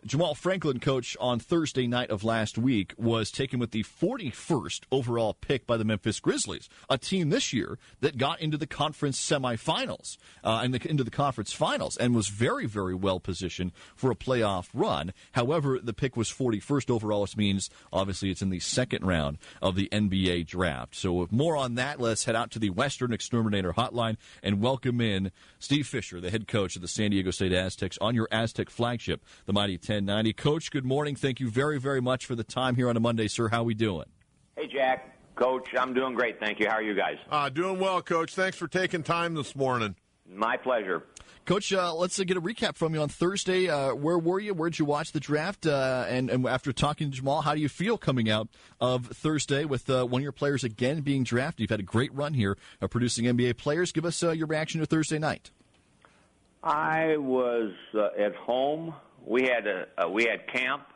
Jamal Franklin, coach, on Thursday night of last week was taken with the 41st overall pick by the Memphis Grizzlies, a team this year that got into the conference semifinals and into the conference finals and was very, very well positioned for a playoff run. However, the pick was 41st overall, which means obviously it's in the second round of the NBA draft. So with more on that, let's head out to the Western Exterminator Hotline and welcome in Steve Fisher, the head coach of the San Diego State Aztecs, on your Aztec flagship, the Mighty 1090. Coach, good morning. Thank you very, very much for the time here on a Monday, sir. How are we doing? Hey, Jack. Coach, I'm doing great, thank you. How are you guys? Doing well, Coach. Thanks for taking time this morning. My pleasure. Coach, let's get a recap from you on Thursday. Where were you? Where did you watch the draft? And after talking to Jamal, how do you feel coming out of Thursday with one of your players again being drafted? You've had a great run here of producing NBA players. Give us your reaction to Thursday night. I was at home. We had camp.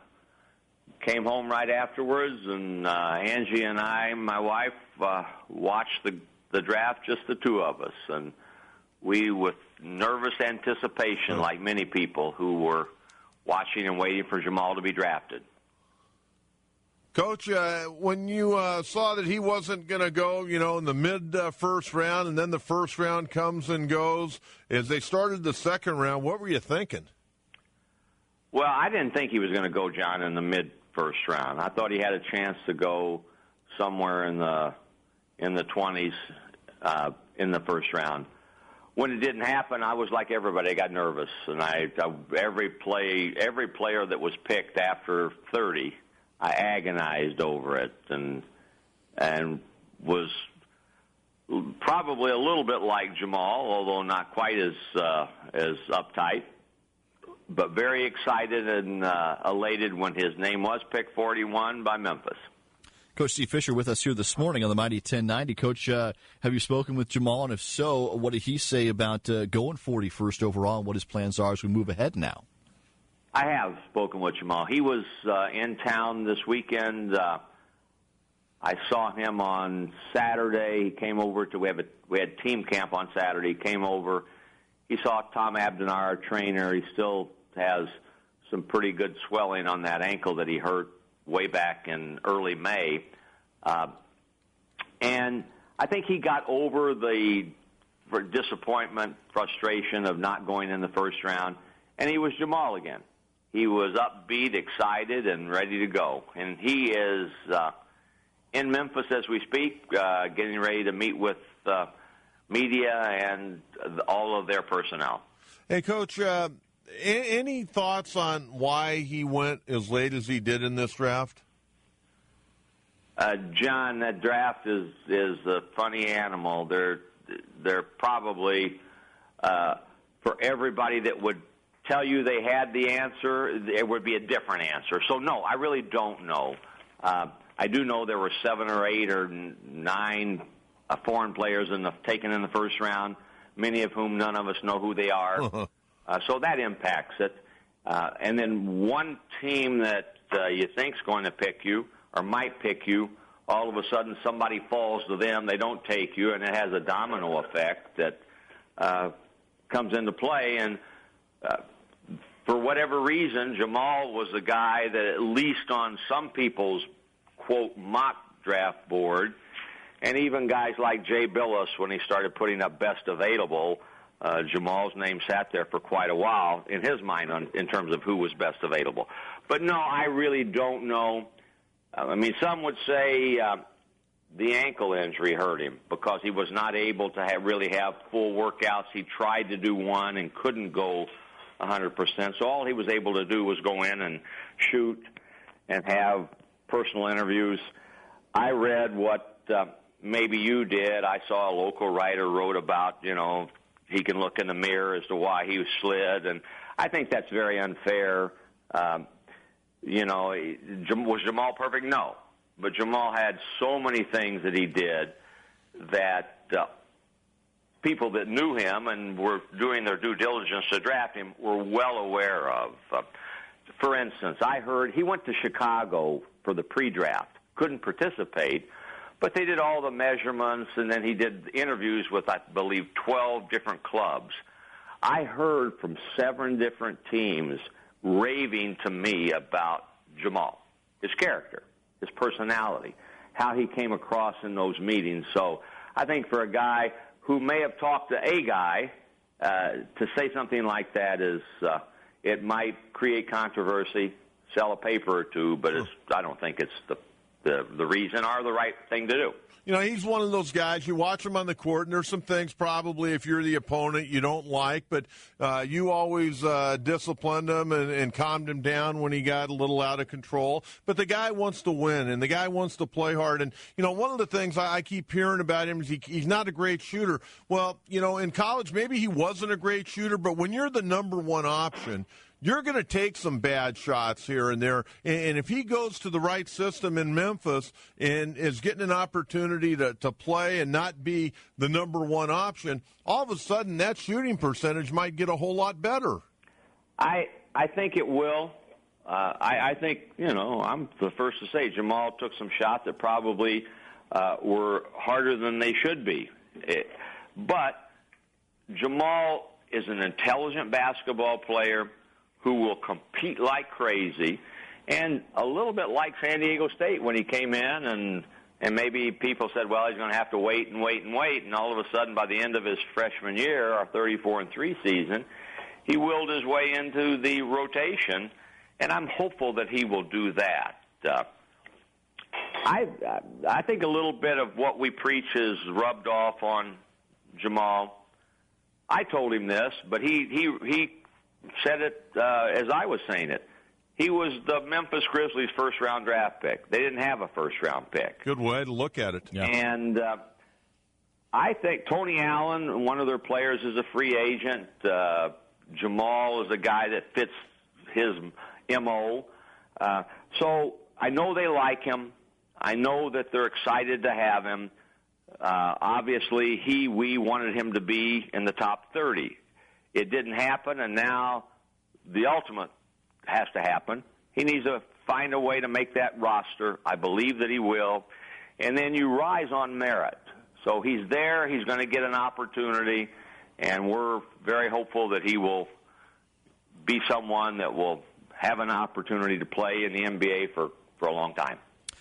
Came home right afterwards, and Angie and I, my wife, watched the draft, just the two of us, and we, with nervous anticipation, like many people who were watching and waiting for Jamal to be drafted. Coach, when you saw that he wasn't going to go, in the mid-first round, and then the first round comes and goes, as they started the second round, what were you thinking? Well, I didn't think he was going to go, John, in the mid-first round. I thought he had a chance to go somewhere in the 20s in the first round. When it didn't happen, I was like everybody. I got nervous, and every player that was picked after 30, I agonized over it, and was probably a little bit like Jamal, although not quite as uptight, but very excited and elated when his name was picked 41 by Memphis. Coach Steve Fisher with us here this morning on the Mighty 1090. Coach, have you spoken with Jamal? And if so, what did he say about going 41st overall and what his plans are as we move ahead now? I have spoken with Jamal. He was in town this weekend. I saw him on Saturday. He came over we had team camp on Saturday. He came over. He saw Tom Abdenar, our trainer. He still has some pretty good swelling on that ankle that he hurt way back in early May. And I think he got over the disappointment, frustration of not going in the first round, and he was Jamal again. He was upbeat, excited, and ready to go. And he is in Memphis as we speak, getting ready to meet with media and all of their personnel. Hey, Coach, any thoughts on why he went as late as he did in this draft? John, that draft is a funny animal. They're probably, for everybody that would tell you they had the answer, it would be a different answer. So, no, I really don't know. I do know there were 7 or 8 or 9 foreign players taken in the first round, many of whom none of us know who they are. So that impacts it. And then one team that you think's going to pick you or might pick you, all of a sudden somebody falls to them, they don't take you, and it has a domino effect that comes into play. And for whatever reason, Jamal was the guy that at least on some people's, quote, mock draft board, and even guys like Jay Billis, when he started putting up best available, Jamal's name sat there for quite a while in his mind in terms of who was best available. But, no, I really don't know. I mean, some would say the ankle injury hurt him because he was not able to really have full workouts. He tried to do one and couldn't go 100%. So all he was able to do was go in and shoot and have personal interviews. I read what maybe you did. I saw a local writer wrote about, he can look in the mirror as to why he was slid, and I think that's very unfair. Was Jamal perfect? No. But Jamal had so many things that he did that people that knew him and were doing their due diligence to draft him were well aware of. For instance, I heard he went to Chicago for the pre-draft, couldn't participate, but they did all the measurements, and then he did interviews with, I believe, 12 different clubs. I heard from 7 different teams raving to me about Jamal, his character, his personality, how he came across in those meetings. So I think for a guy who may have talked to a guy, to say something like that is it might create controversy, sell a paper or two, but I don't think it's the reason or the right thing to do. You know, he's one of those guys, you watch him on the court, and there's some things probably if you're the opponent you don't like, but you always disciplined him and calmed him down when he got a little out of control. But the guy wants to win, and the guy wants to play hard. And, you know, one of the things I keep hearing about him is he's not a great shooter. Well, you know, in college maybe he wasn't a great shooter, but when you're the number one option, you're going to take some bad shots here and there. And if he goes to the right system in Memphis and is getting an opportunity to play and not be the number one option, all of a sudden that shooting percentage might get a whole lot better. I think it will. I think, you know, I'm the first to say Jamal took some shots that probably were harder than they should be. But Jamal is an intelligent basketball player who will compete like crazy, and a little bit like San Diego State when he came in, and maybe people said, well, he's going to have to wait, and all of a sudden by the end of his freshman year, our 34-3 season, he willed his way into the rotation, and I'm hopeful that he will do that. I think a little bit of what we preach is rubbed off on Jamal. I told him this, but he said it as I was saying it. He was the Memphis Grizzlies' first-round draft pick. They didn't have a first-round pick. Good way to look at it. Yeah. And I think Tony Allen, one of their players, is a free agent. Jamal is a guy that fits his M.O. So I know they like him. I know that they're excited to have him. Obviously, we wanted him to be in the top 30. It didn't happen, and now the ultimate has to happen. He needs to find a way to make that roster. I believe that he will. And then you rise on merit. So he's there. He's going to get an opportunity, and we're very hopeful that he will be someone that will have an opportunity to play in the NBA for a long time.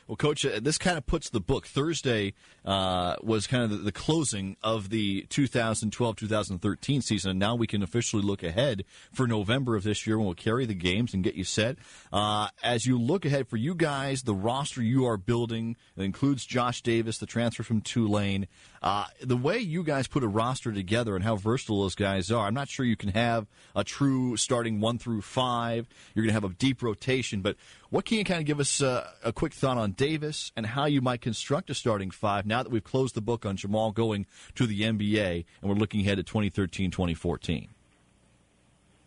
Well, Coach, this kind of puts the book. Thursday was kind of the closing of the 2012-2013 season, and now we can officially look ahead for November of this year when we'll carry the games and get you set. As you look ahead for you guys, the roster you are building, it includes Josh Davis, the transfer from Tulane. The way you guys put a roster together and how versatile those guys are, I'm not sure you can have a true starting 1 through 5. You're going to have a deep rotation, but what can you kind of give us a quick thought on Davis and how you might construct a starting 5 now that we've closed the book on Jamal going to the NBA and we're looking ahead to 2013-2014?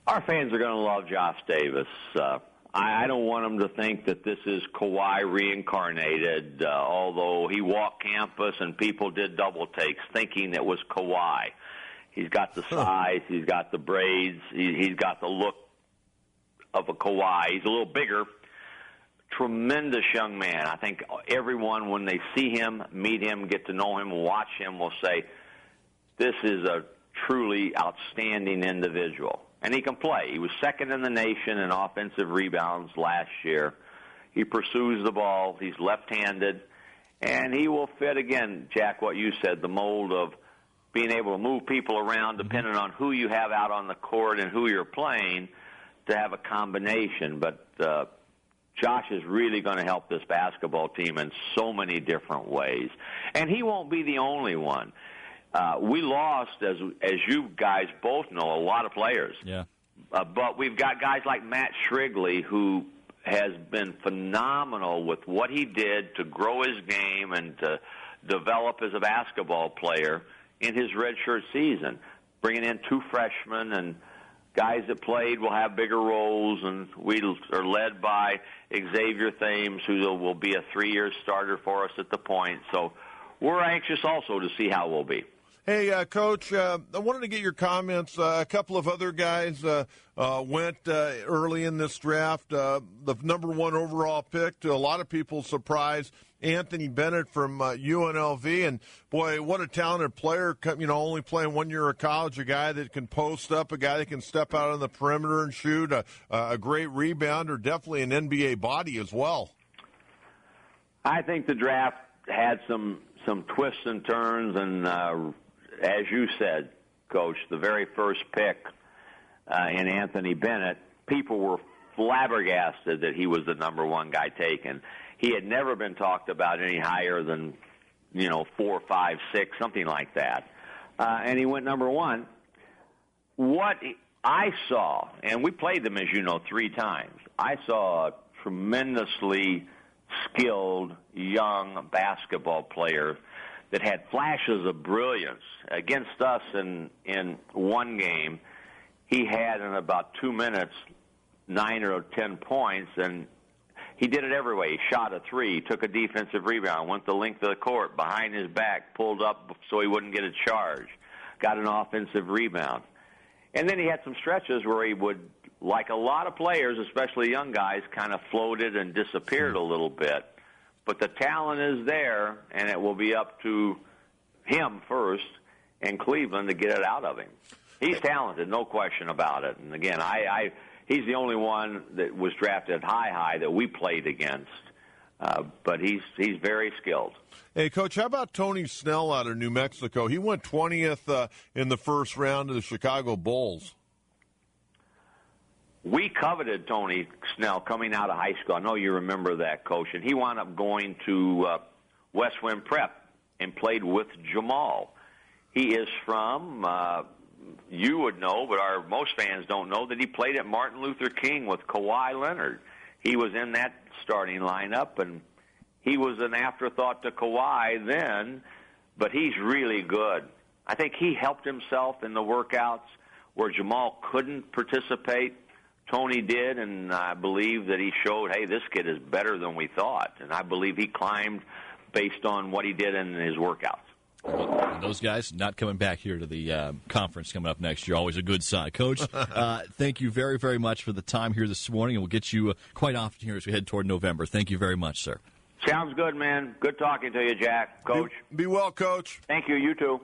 Our fans are going to love Josh Davis. I don't want them to think that this is Kawhi reincarnated, although he walked campus and people did double takes thinking it was Kawhi. He's got the size, he's got the braids, he's got the look of a Kawhi. He's a little bigger. Tremendous young man. I think everyone, when they see him, meet him, get to know him, watch him, will say, this is a truly outstanding individual. And he can play. He was second in the nation in offensive rebounds last year. He pursues the ball. He's left-handed. And he will fit, again, Jack, what you said, the mold of being able to move people around depending on who you have out on the court and who you're playing to have a combination. But Josh is really going to help this basketball team in so many different ways. And he won't be the only one. We lost, as you guys both know, a lot of players. Yeah. But we've got guys like Matt Shrigley, who has been phenomenal with what he did to grow his game and to develop as a basketball player in his redshirt season, bringing in 2 freshmen and guys that played will have bigger roles, and we are led by Xavier Thames, who will be a 3-year starter for us at the point. So we're anxious also to see how we'll be. Hey, Coach, I wanted to get your comments. A couple of other guys went early in this draft. The number one overall pick, to a lot of people's surprise, Anthony Bennett from UNLV. And, boy, what a talented player, only playing 1 year of college, a guy that can post up, a guy that can step out on the perimeter and shoot, a great rebounder, definitely an NBA body as well. I think the draft had some twists and turns, and as you said, Coach, the very first pick in Anthony Bennett, people were flabbergasted that he was the number one guy taken. He had never been talked about any higher than, 4, 5, 6, something like that. And he went number one. What I saw, and we played them, as you know, 3 times, I saw a tremendously skilled young basketball player that had flashes of brilliance. Against us in one game, he had in about 2 minutes 9 or 10 points, and he did it every way. He shot a 3, took a defensive rebound, went the length of the court, behind his back, pulled up so he wouldn't get a charge, got an offensive rebound. And then he had some stretches where he would, like a lot of players, especially young guys, kind of floated and disappeared a little bit. But the talent is there, and it will be up to him first and Cleveland to get it out of him. He's talented, no question about it. And, again, he's the only one that was drafted high that we played against. But he's very skilled. Hey, Coach, how about Tony Snell out of New Mexico? He went 20th in the first round of the Chicago Bulls. We coveted Tony Snell coming out of high school. I know you remember that, Coach. And he wound up going to Westwind Prep and played with Jamal. He is from, you would know, but most fans don't know, that he played at Martin Luther King with Kawhi Leonard. He was in that starting lineup, and he was an afterthought to Kawhi then, but he's really good. I think he helped himself in the workouts where Jamal couldn't participate. Tony did, and I believe that he showed, hey, this kid is better than we thought. And I believe he climbed based on what he did in his workouts. And those guys not coming back here to the conference coming up next year, always a good sign. Coach, thank you very, very much for the time here this morning, and we'll get you quite often here as we head toward November. Thank you very much, sir. Sounds good, man. Good talking to you, Jack. Coach. Be well, Coach. Thank you. You too.